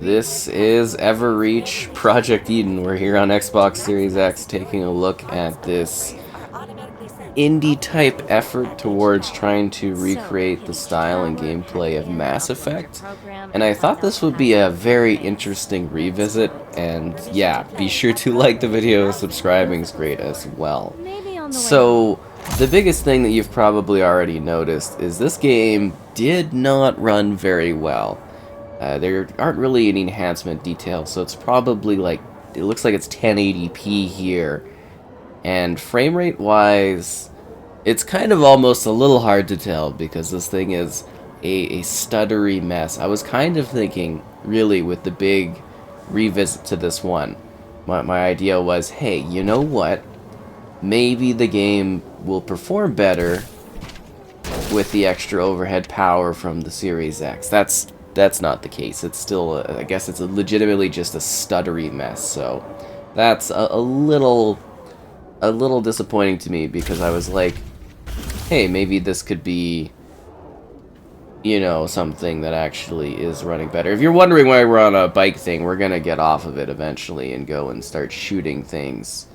This is Everreach Project Eden. We're here on Xbox Series X taking a look at this indie type effort towards trying to recreate the style and gameplay of Mass Effect. And I thought this would be a very interesting revisit, and yeah, be sure to like the video, subscribing is great as well. So, the biggest thing that you've probably already noticed is this game did not run very well. There aren't really any enhancement details, so it's probably like, it looks like it's 1080p here. And frame rate wise, it's kind of almost a little hard to tell because this thing is a stuttery mess. I was kind of thinking, really, with the big revisit to this one, my idea was, hey, you know what? Maybe the game will perform better with the extra overhead power from the Series X. That's not the case. It's still, I guess it's legitimately just a stuttery mess, so that's a little disappointing to me because I was like, hey, maybe this could be, you know, something that actually is running better. If you're wondering why we're on a bike thing, we're gonna get off of it eventually and go and start shooting things.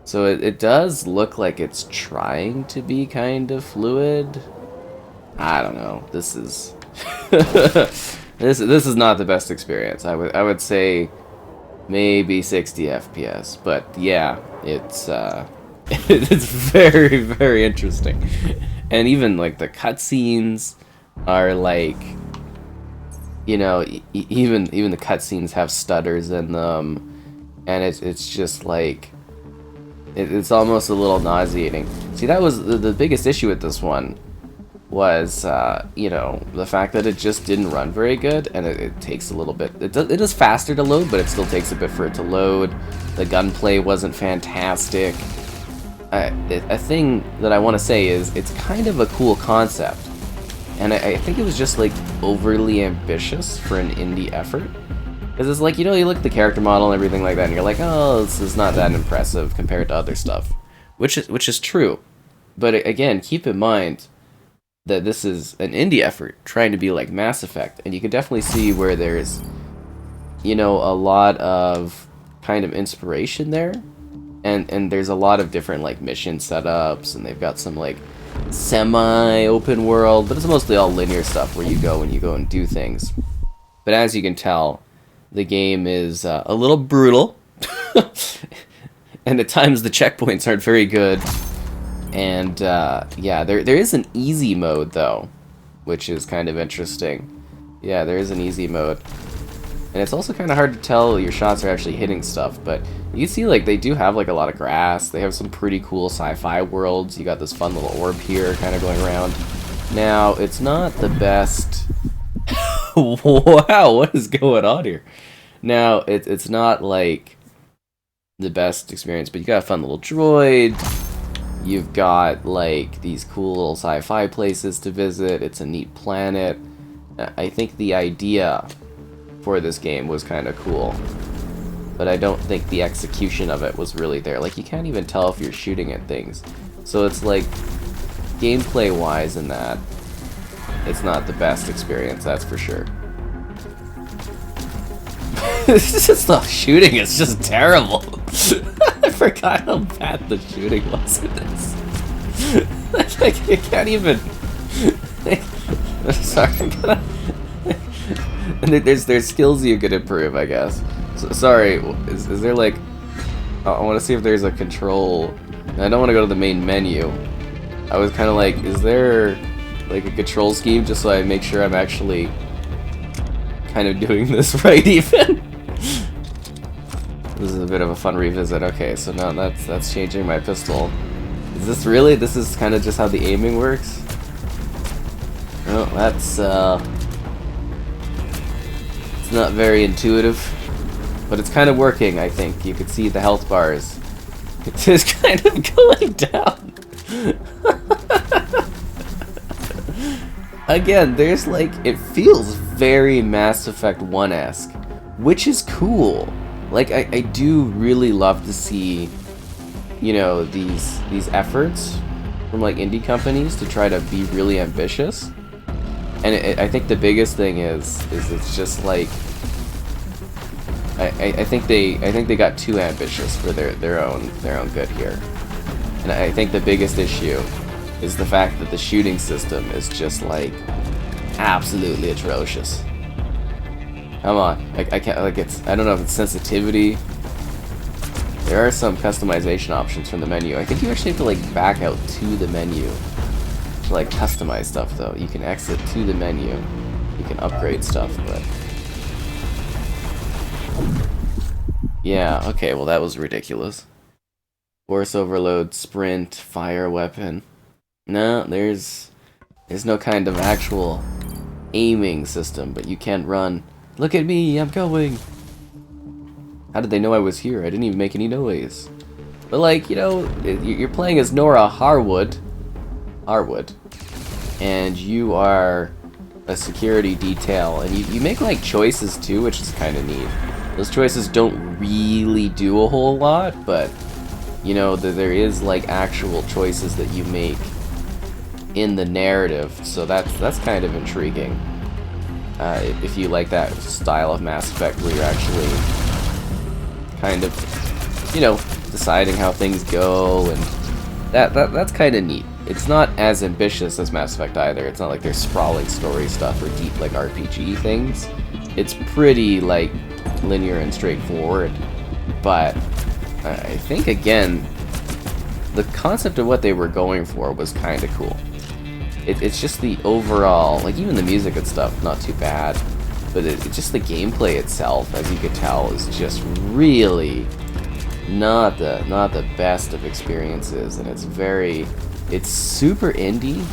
So it does look like it's trying to be kind of fluid. I don't know. This is this is not the best experience. I would say maybe 60 FPS, but yeah, it's it's very interesting. And even like the cutscenes are like, you know, even the cutscenes have stutters in them, and it's just like it's almost a little nauseating. See, that was the biggest issue with this one. Was, you know, the fact that it just didn't run very good, and it takes a little bit. It is faster to load, but it still takes a bit for it to load. The gunplay wasn't fantastic. A thing that I want to say is it's kind of a cool concept, and I think it was just like overly ambitious for an indie effort. Because it's like, you know, you look at the character model and everything like that, and you're like, oh, this is not that impressive compared to other stuff, which is true. But again, keep in mind that this is an indie effort trying to be like Mass Effect, and you can definitely see where there's, you know, a lot of kind of inspiration there, and there's a lot of different like mission setups, and they've got some like semi-open world, but it's mostly all linear stuff where you go and do things. But as you can tell, the game is a little brutal, and at times the checkpoints aren't very good. And yeah, there is an easy mode though, which is kind of interesting. Yeah, there is an easy mode, and it's also kind of hard to tell your shots are actually hitting stuff. But you see, like, they do have like a lot of grass. They have some pretty cool sci-fi worlds. You got this fun little orb here, kind of going around. Now, it's not the best. Wow, what is going on here? Now, it's not like the best experience, but you got a fun little droid. You've got, like, these cool little sci-fi places to visit. It's a neat planet. I think the idea for this game was kind of cool, but I don't think the execution of it was really there. Like, you can't even tell if you're shooting at things. So it's like, gameplay-wise in that, it's not the best experience, that's for sure. It's just the shooting is just terrible. I forgot how bad the shooting was in this. Like, you can't even. Sorry, I'm gonna. And there's skills you could improve, I guess. So, sorry, is there like? I want to see if there's a control. I don't want to go to the main menu. I was kind of like, is there like a control scheme just so I make sure I'm actually kind of doing this right even? This is a bit of a fun revisit. Okay, so now that's changing my pistol. Is this really? This is kind of just how the aiming works? Oh, that's it's not very intuitive, but it's kind of working, I think. You can see the health bars. It's just kind of going down. Again, there's like, it feels very Mass Effect 1-esque, which is cool. Like, I do really love to see, you know, these efforts from like indie companies to try to be really ambitious. And I think the biggest thing is it's just like I think they got too ambitious for their own good here. And I think the biggest issue is the fact that the shooting system is just like absolutely atrocious. Come on, I can't, like, I don't know if it's sensitivity. There are some customization options from the menu. I think you actually have to like back out to the menu to like customize stuff though. You can exit to the menu. You can upgrade stuff, but yeah, okay, well that was ridiculous. Force overload, sprint, fire weapon. No, there's no kind of actual aiming system, but you can run. Look at me, I'm going. How did they know I was here? I didn't even make any noise. But like, you know, you're playing as Nora Harwood, and you are a security detail, and you make like choices too, which is kind of neat. Those choices don't really do a whole lot, but you know, there is like actual choices that you make in the narrative, so that's kind of intriguing. If you like that style of Mass Effect where you're actually kind of, you know, deciding how things go, and that's kind of neat. It's not as ambitious as Mass Effect either. It's not like there's sprawling story stuff or deep like RPG things. It's pretty like linear and straightforward, but I think again the concept of what they were going for was kind of cool. It's just the overall, like even the music and stuff, not too bad, but it's just the gameplay itself, as you could tell, is just really not the best of experiences, and it's super indie.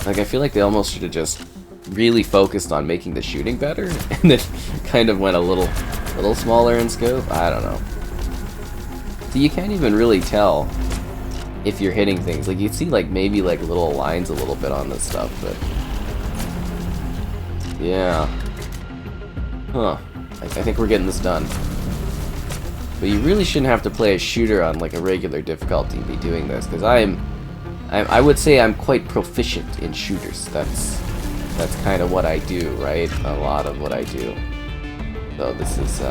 Like I feel like they almost should have just really focused on making the shooting better, and then kind of went a little smaller in scope. I don't know. So you can't even really tell if you're hitting things. Like you'd see like maybe like little lines a little bit on this stuff, but yeah. Huh. I think we're getting this done. But you really shouldn't have to play a shooter on like a regular difficulty and be doing this, because I would say I'm quite proficient in shooters. That's kind of what I do, right? A lot of what I do. So this is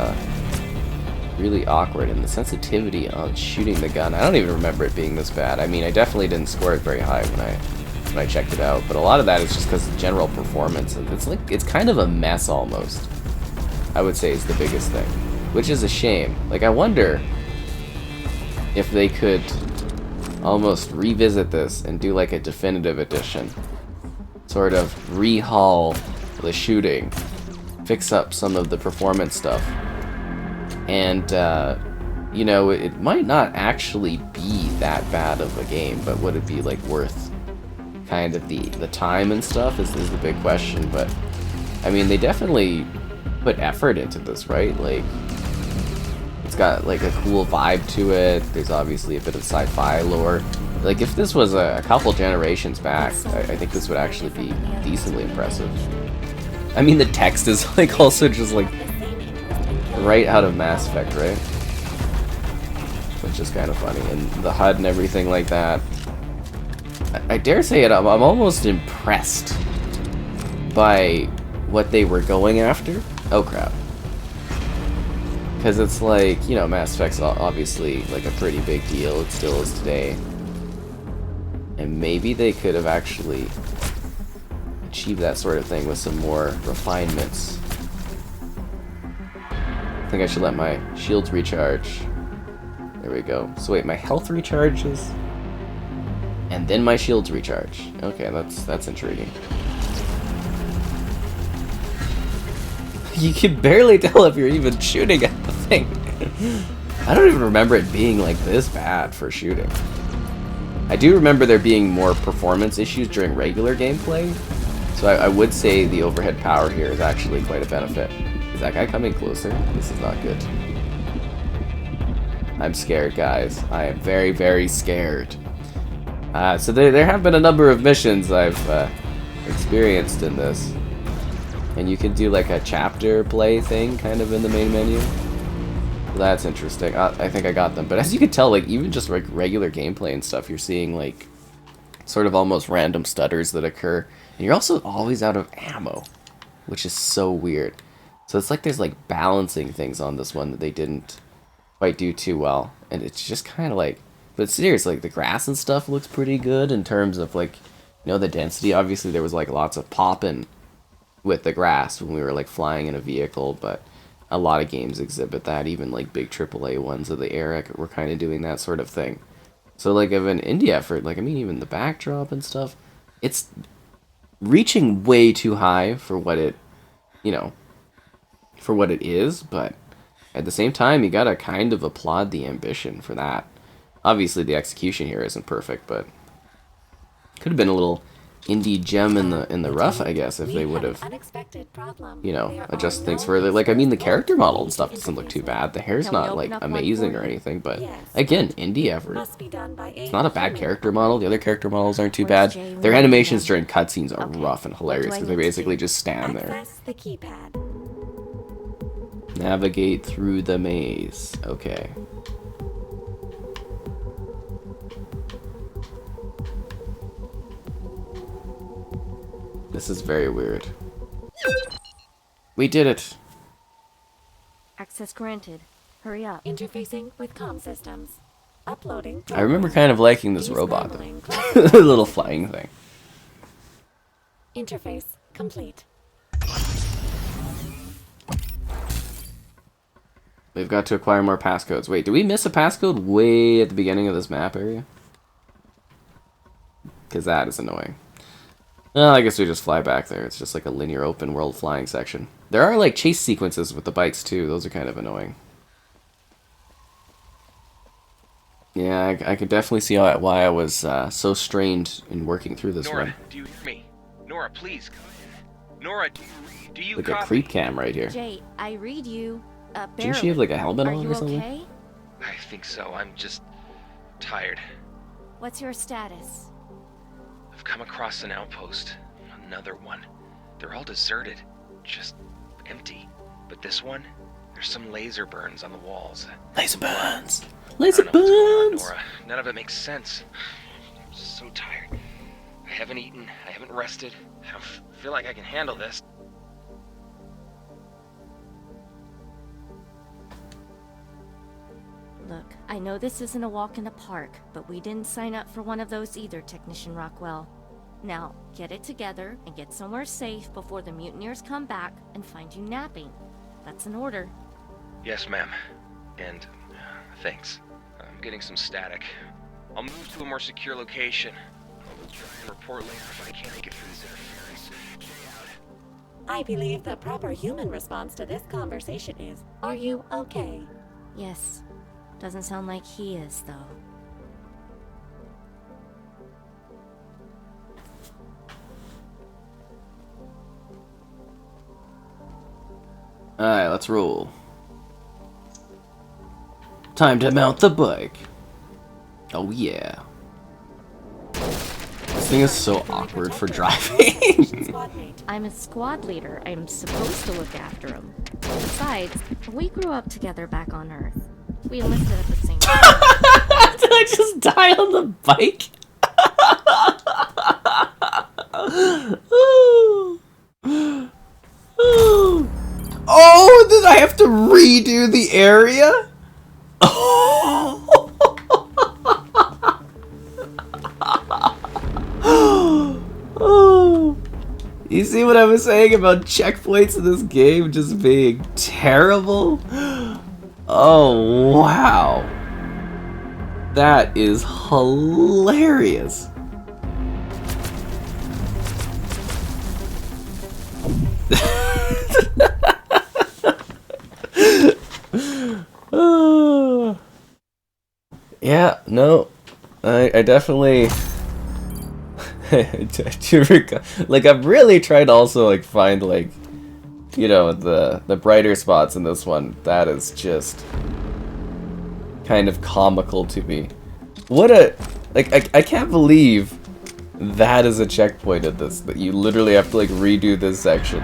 really awkward, and the sensitivity on shooting the gun, I don't even remember it being this bad. I mean, I definitely didn't score it very high when I checked it out, but a lot of that is just because of general performance, and it's kind of a mess almost, I would say, is the biggest thing, which is a shame. Like I wonder if they could almost revisit this and do like a definitive edition, sort of rehaul the shooting, fix up some of the performance stuff. And, you know, it might not actually be that bad of a game, but would it be, like, worth kind of the time and stuff is the big question. But, I mean, they definitely put effort into this, right? Like, it's got, like, a cool vibe to it. There's obviously a bit of sci-fi lore. Like, if this was a couple generations back, I think this would actually be decently impressive. I mean, the text is, like, also just, like, right out of Mass Effect, right? Which is kind of funny, and the HUD and everything like that. I dare say it, I'm almost impressed by what they were going after. Oh crap. Because it's like, you know, Mass Effect's obviously like a pretty big deal, it still is today. And maybe they could have actually achieved that sort of thing with some more refinements. I think I should let my shields recharge. There we go. So wait, my health recharges, and then my shields recharge. Okay, that's intriguing. You can barely tell if you're even shooting at the thing. I don't even remember it being like this bad for shooting. I do remember there being more performance issues during regular gameplay, so I would say the overhead power here is actually quite a benefit. Is that guy coming closer? This is not good. I'm scared, guys. I am very, very scared. So there have been a number of missions I've experienced in this. And you can do like a chapter play thing kind of in the main menu. That's interesting. I think I got them. But as you can tell, like even just like regular gameplay and stuff, you're seeing like sort of almost random stutters that occur. And you're also always out of ammo, which is so weird. So it's like there's like balancing things on this one that they didn't quite do too well. And it's just kind of like, but seriously, like the grass and stuff looks pretty good in terms of like, you know, the density. Obviously there was like lots of popping with the grass when we were like flying in a vehicle, but a lot of games exhibit that. Even like big AAA ones of the era were kind of doing that sort of thing. So like of an indie effort, like I mean even the backdrop and stuff, it's reaching way too high for what it, you know, for what it is, but at the same time, you gotta kind of applaud the ambition for that. Obviously, the execution here isn't perfect, but could have been a little indie gem in the rough, I guess, if they would have, you know, adjusted things further. Like, I mean, the character model and stuff doesn't look too bad. The hair's not like amazing or anything, but again, indie effort. It's not a bad character model. The other character models aren't too bad. Their animations during cutscenes are rough and hilarious because they basically just stand there. Navigate through the maze. Okay. This is very weird. We did it. Access granted. Hurry up. Interfacing with comm systems. Uploading. I remember kind of liking this robot, though. The little flying thing. Interface complete. We've got to acquire more passcodes. Wait, did we miss a passcode way at the beginning of this map area? Because that is annoying. Well, I guess we just fly back there. It's just like a linear open world flying section. There are like chase sequences with the bikes too. Those are kind of annoying. Yeah, I could definitely see why I was so strained in working through this Nora, run. do you hear me? Nora, please. Nora, do you Like copy? a creep cam right here. Jay, I read you. Didn't she have like a helmet Are on you or something? okay? I think so. I'm just tired. What's your status? I've come across an outpost. Another one. They're all deserted. Just empty. But this one, there's some laser burns on the walls. Laser burns! I Laser don't know what's going on, burns! Nora. None of it makes sense. I'm so tired. I haven't eaten. I haven't rested. I don't feel like I can handle this. Look, I know this isn't a walk in the park, but we didn't sign up for one of those either, Technician Rockwell. Now, get it together and get somewhere safe before the mutineers come back and find you napping. That's an order. Yes, ma'am. And thanks. I'm getting some static. I'll move to a more secure location. I'll try and report later if I can't make it through this interference. I believe the proper human response to this conversation is, are you okay? Yes. Doesn't sound like he is, though. Alright, let's roll. Time to mount the bike. Oh yeah. This thing is so awkward for driving. I'm a squad leader. I'm supposed to look after him. Besides, we grew up together back on Earth. We enlisted at the same time. Did I just die on the bike? Oh, did I have to redo the area? Oh. You see what I was saying about checkpoints in this game just being terrible? Oh, wow. That is hilarious. Yeah, no. I definitely like I've really tried to also like find like, you know, the brighter spots in this one. That is just kind of comical to me. What a like I can't believe that is a checkpoint at this, that you literally have to like redo this section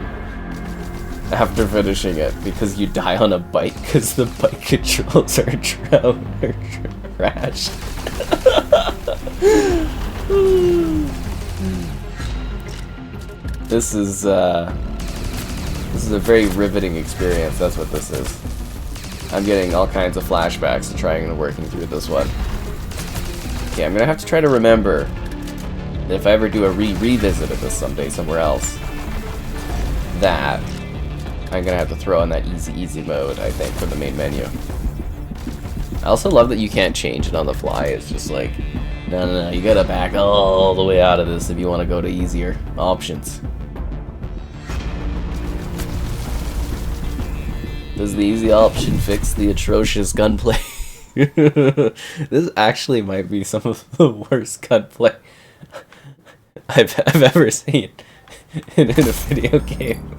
after finishing it because you die on a bike because the bike controls are trashed. This is This is a very riveting experience, that's what this is. I'm getting all kinds of flashbacks to trying and working through this one. Okay, I'm gonna have to try to remember that if I ever do a revisit of this someday somewhere else, that I'm gonna have to throw in that easy mode, I think, for the main menu. I also love that you can't change it on the fly. It's just like, no, you gotta back all the way out of this if you want to go to easier options. Does the easy option fix the atrocious gunplay? This actually might be some of the worst gunplay I've ever seen in a video game.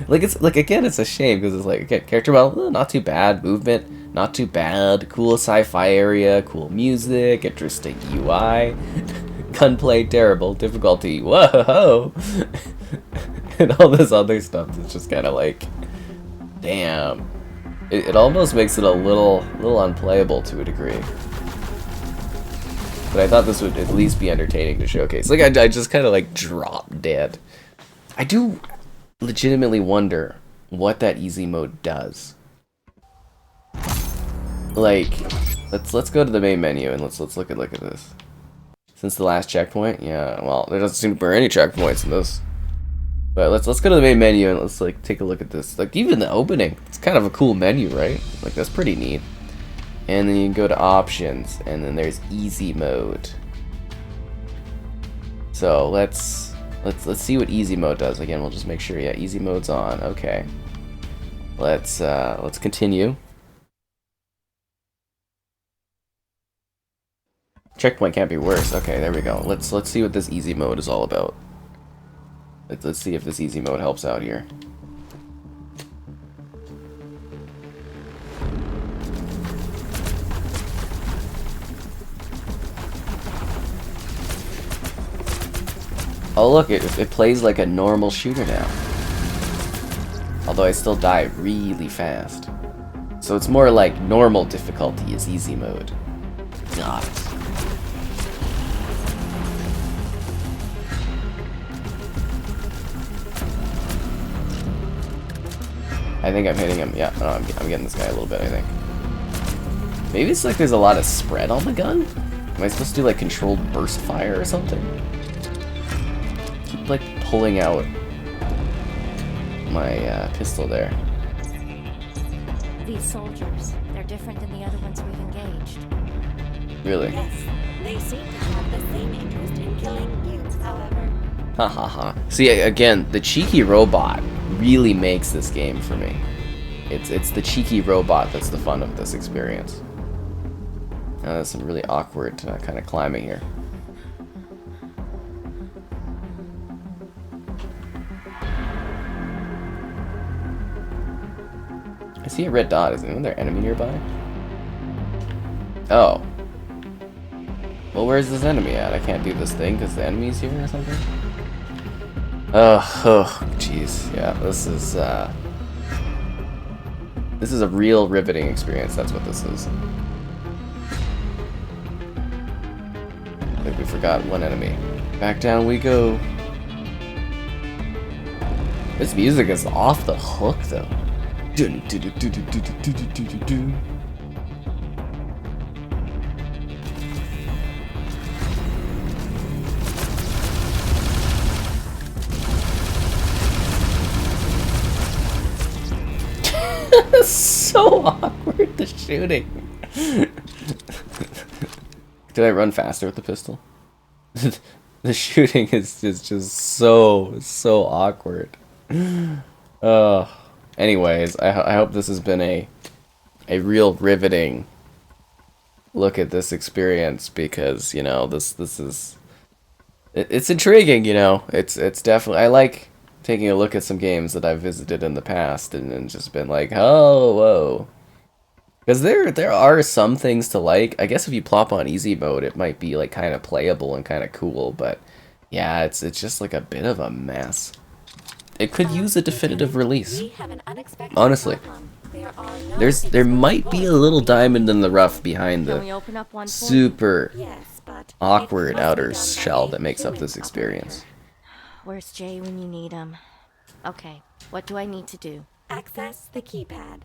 Like, it's like, again, it's a shame because it's like, okay, character model, not too bad, movement, not too bad, cool sci-fi area, cool music, interesting UI, gunplay terrible, difficulty, whoa, and all this other stuff. It's just kind of like, damn. It almost makes it a little unplayable to a degree. But I thought this would at least be entertaining to showcase. Like, I just kind of like dropped dead. I do legitimately wonder what that easy mode does. Like, let's go to the main menu and let's look at this. Since the last checkpoint, yeah. Well, there doesn't seem to be any checkpoints in this. But let's go to the main menu and let's like take a look at this. Like, even the opening, it's kind of a cool menu, right? Like, that's pretty neat. And then you can go to options, and then there's easy mode. So let's see what easy mode does. Again, we'll just make sure, yeah, easy mode's on. Okay. Let's continue. Checkpoint can't be worse. Okay, there we go. Let's see what this easy mode is all about. Let's see if this easy mode helps out here. Oh look, it plays like a normal shooter now. Although I still die really fast. So it's more like normal difficulty is easy mode. Got it. I think I'm hitting him. Yeah, no, I'm getting this guy a little bit, I think. Maybe it's like there's a lot of spread on the gun? Am I supposed to do like controlled burst fire or something? Keep like pulling out my pistol there. These soldiers, they're different than the other ones we've engaged. Really? Yes, they seem to have the same interest in killing you, however. Ha ha ha. See, again, the cheeky robot really makes this game for me. It's the cheeky robot that's the fun of this experience. Now there's some really awkward kind of climbing here. I see a red dot. Is another enemy nearby? Oh. Well, where's this enemy at? I can't do this thing because the enemy's here or something? Oh, jeez. Yeah, this is a real riveting experience. That's what this is. I think we forgot one enemy. Back down we go. This music is off the hook, though. So awkward, the shooting. Did I run faster with the pistol? The shooting is just so awkward. Anyways, I hope this has been a real riveting look at this experience, because, you know, this is it's intriguing, you know. It's definitely, I like taking a look at some games that I've visited in the past and just been like, oh, whoa. Because there are some things to like. I guess if you plop on easy mode, it might be like kind of playable and kind of cool, but yeah, it's just like a bit of a mess. It could use a definitive release. Honestly. There might be a little diamond in the rough behind the super awkward outer shell that makes up this experience. Where's Jay when you need him? Okay, what do I need to do? Access the keypad.